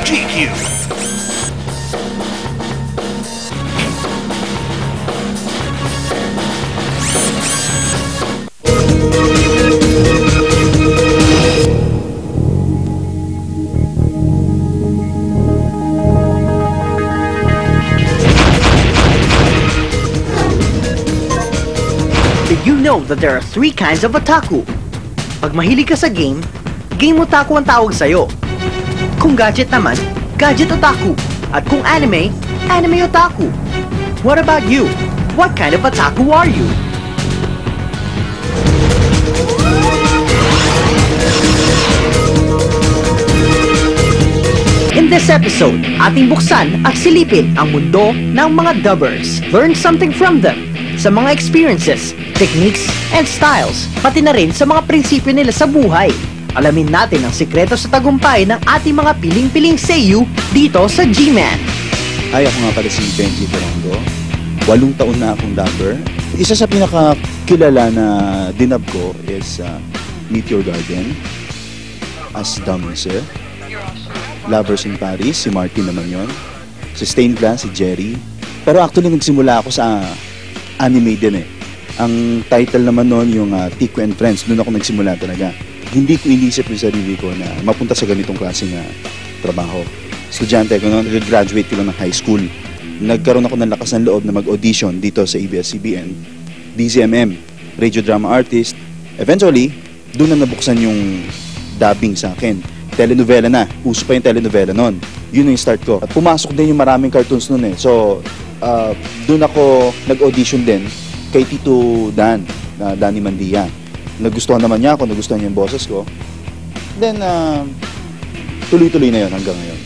GQ. Did you know that there are 3 kinds of otaku? Pag mahilig ka sa game otaku ang tawag sa'yo. Kung gadget naman, gadget otaku. At kung anime, anime otaku. What about you? What kind of otaku are you? In this episode, ating buksan at silipin ang mundo ng mga dubbers. Learn something from them sa mga experiences, techniques, and styles, pati na rin sa mga prinsipyo nila sa buhay. Alamin natin ang sikreto sa tagumpay ng ating mga piling-piling seiyuu dito sa G-Man. Ay, ako nga pala si Benji Perongo. 8 taon na akong dubber. Isa sa pinakakilala na dinub ko is Meteor Garden as Dumser. Lovers in Paris, si Martin naman yon. Si Stained Glass, si Jerry. Pero actually, nagsimula ako sa anime din eh. Ang title naman noon yung Tico and Friends. Doon ako nagsimula talaga. Hindi ko inisip yung sarili ko na mapunta sa ganitong klaseng trabaho. Estudyante ko noon, nag-graduate ko lang ng high school. Nagkaroon ako ng lakas ng loob na mag-audition dito sa ABS-CBN, DZMM, Radio Drama Artist. Eventually, doon na nabuksan yung dubbing sa akin. Telenovela na. Uso pa yung telenovela noon. Yun yung start ko. At pumasok din yung maraming cartoons noon eh. So, doon ako nag-audition din kay Tito Dan, Danny Mandia. Nagustuhan naman niya ako, nagustuhan niya yung boses ko. Then, tuloy-tuloy na yun hanggang ngayon.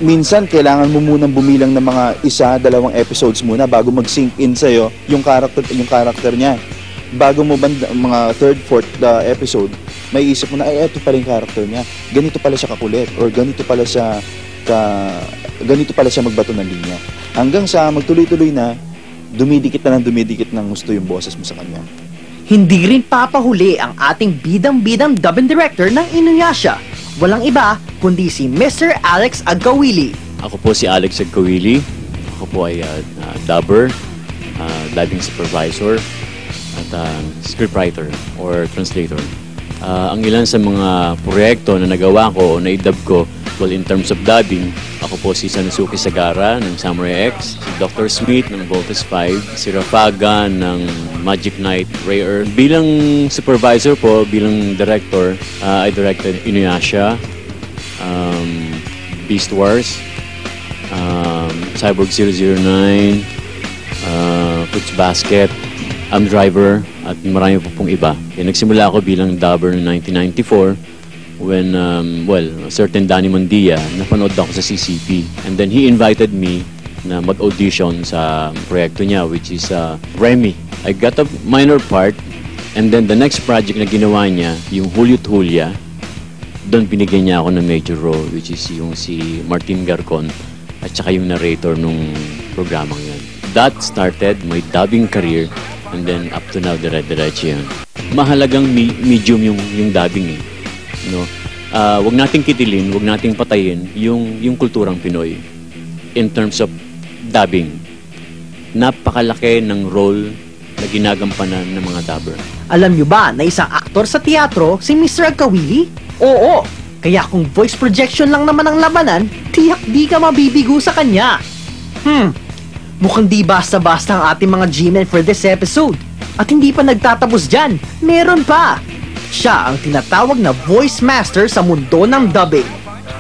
Minsan, kailangan mo munang bumilang ng mga 1-2 episodes muna bago mag-sink in sa'yo yung character niya. Bago mo mga 3rd, 4th episode, may isip mo na, ay, eto pala yung character niya. Ganito pala siya kakulit, or ganito pala siya magbato ng linya. Hanggang sa magtuloy-tuloy na, dumidikit ng gusto yung boses mo sa kanya. Hindi rin papahuli ang ating bidang-bidang dubbing director ng Inuyasha. Walang iba kundi si Mr. Alex Agkawili. Ako po si Alex Agkawili. Ako po ay dubber, dubbing supervisor, at scriptwriter or translator. Ang ilan sa mga proyekto na nagawa ko o na-dub ko, well, in terms of dubbing, ako po si Sanosuke Sagara ng Samurai X, si Dr. Smith ng Voltes 5, si Rafaga ng Magic Knight Rare. Bilang supervisor po, bilang director, I directed Inuyasha, Beast Wars, Cyborg 009, Fruits Basket, Driver, at marami po pong iba. Nagsimula ako bilang dubber noong 1994 when, a certain Danny Mandia, napanood ako sa CCP. And then he invited me na mag-audition sa proyekto niya, which is Remy. I got a minor part, and then the next project na ginawa niya, yung Hulyo't Hulya, doon binigyan niya ako ng major role, which is yung si Martin Garcon, at saka yung narrator nung programang yun. That started my dubbing career, and then up to now, dire-diretso yun. Mahalagang medium yung dubbing eh. No? Wag nating kitilin, wag nating patayin yung kulturang Pinoy in terms of dubbing. Napakalaki ng role na ginagampanan ng mga dubber. Alam nyo ba na isang aktor sa teatro si Mr. Agkawili? Oo, kaya kung voice projection lang naman ang labanan, tiyak di ka mabibigo sa kanya. Mukhang di basta-basta ang ating mga G-Men for this episode. At hindi pa nagtatapos dyan, meron pa. Siya ang tinatawag na voice master sa mundo ng dubbing.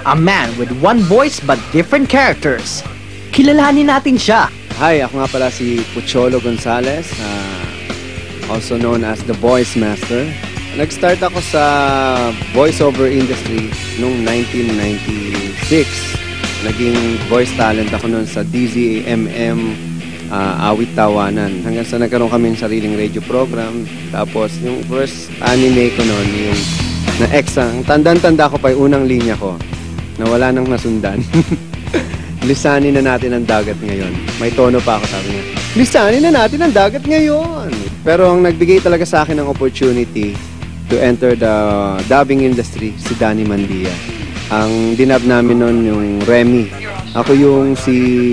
A man with one voice but different characters. Kilalanin natin siya. Hi, ako nga pala si Pucholo Gonzales, also known as the voice master. Nag-start ako sa voiceover industry noong 1996. Naging voice talent ako noon sa DZMM, Awit Tawanan. Hanggang sa nagkaroon kami ng sariling radio program. Tapos yung first anime ko noon, yung na Exa. Tandang-tanda ko pa yung unang linya ko na wala nang nasundan. Lisanin na natin ang dagat ngayon. May tono pa ako, sabi niya. Lisanin na natin ang dagat ngayon. Pero ang nagbigay talaga sa akin ng opportunity to enter the dubbing industry, si Danny Mandia. Ang dinab namin noon yung Remy. Ako yung si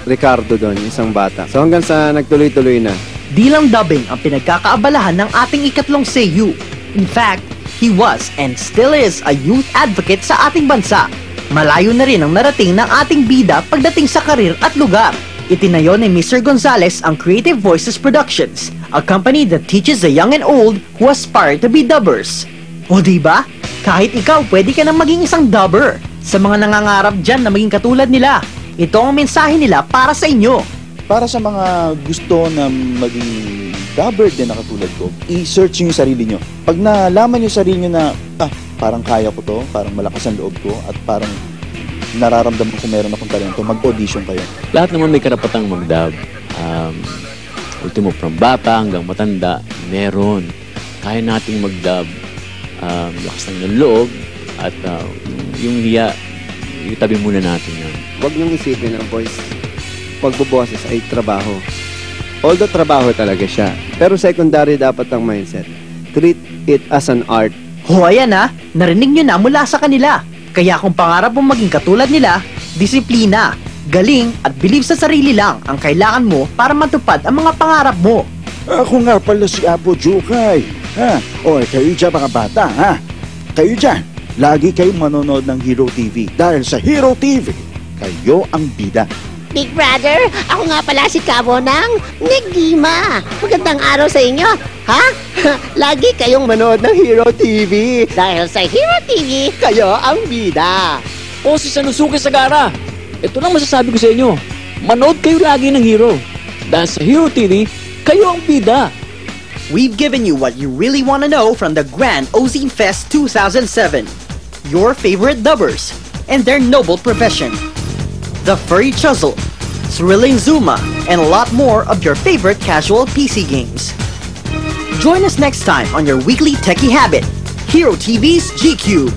Ricardo doon, isang bata. So hanggang sa nagtuloy-tuloy na. Di lang dubbing ang pinagkakaabalahan ng ating ikatlong Seiyu. In fact, he was and still is a youth advocate sa ating bansa. Malayo na rin ang narating ng ating bida pagdating sa karir at lugar. Itinayo ni Mr. Gonzales ang Creative Voices Productions, a company that teaches the young and old who aspire to be dubbers. O diba? Kahit ikaw, pwede ka nang maging isang dubber. Sa mga nangangarap dyan na maging katulad nila, ito ang mensahe nila para sa inyo. Para sa mga gusto na maging dubber din na katulad ko, i-search nyo yung sarili nyo. Pag nalaman nyo yung sarili nyo na, parang kaya ko to, parang malakas ang loob ko, at parang nararamdaman ko meron akong talento, mag-audition kayo. Lahat naman may karapatang mag-dub. Ultimo, from bata hanggang matanda, meron. Kaya nating mag-dub. Lakas ng loob at yung hiya, itabi muna natin yan. Huwag niyong isipin ang voice pagbuboses ay trabaho. Although trabaho talaga siya, pero secondary dapat ang mindset. Treat it as an art. O ayan na, narinig nyo na mula sa kanila. Kaya kung pangarap mong maging katulad nila, disiplina, galing at believe sa sarili lang ang kailangan mo para matupad ang mga pangarap mo. Ako nga pala si Apo Jukay. Kayo dyan mga bata, ha? Kayo dyan, lagi kayong manonood ng Hero TV. Dahil sa Hero TV, kayo ang bida. Big Brother, ako nga pala si Cabo ng Negima. Magandang araw sa inyo, ha? Lagi kayong manood ng Hero TV. Dahil sa Hero TV, kayo ang bida. O si Sanusuke Sagara, ito lang masasabi ko sa inyo. Manood kayo lagi ng Hero. Dahil sa Hero TV, kayo ang bida. We've given you what you really want to know from the Grand Ozine Fest 2007. Your favorite dubbers and their noble profession. The Furry Chuzzle, Thrilling Zuma, and a lot more of your favorite casual PC games. Join us next time on your weekly techie habit, Hero TV's G-Cube.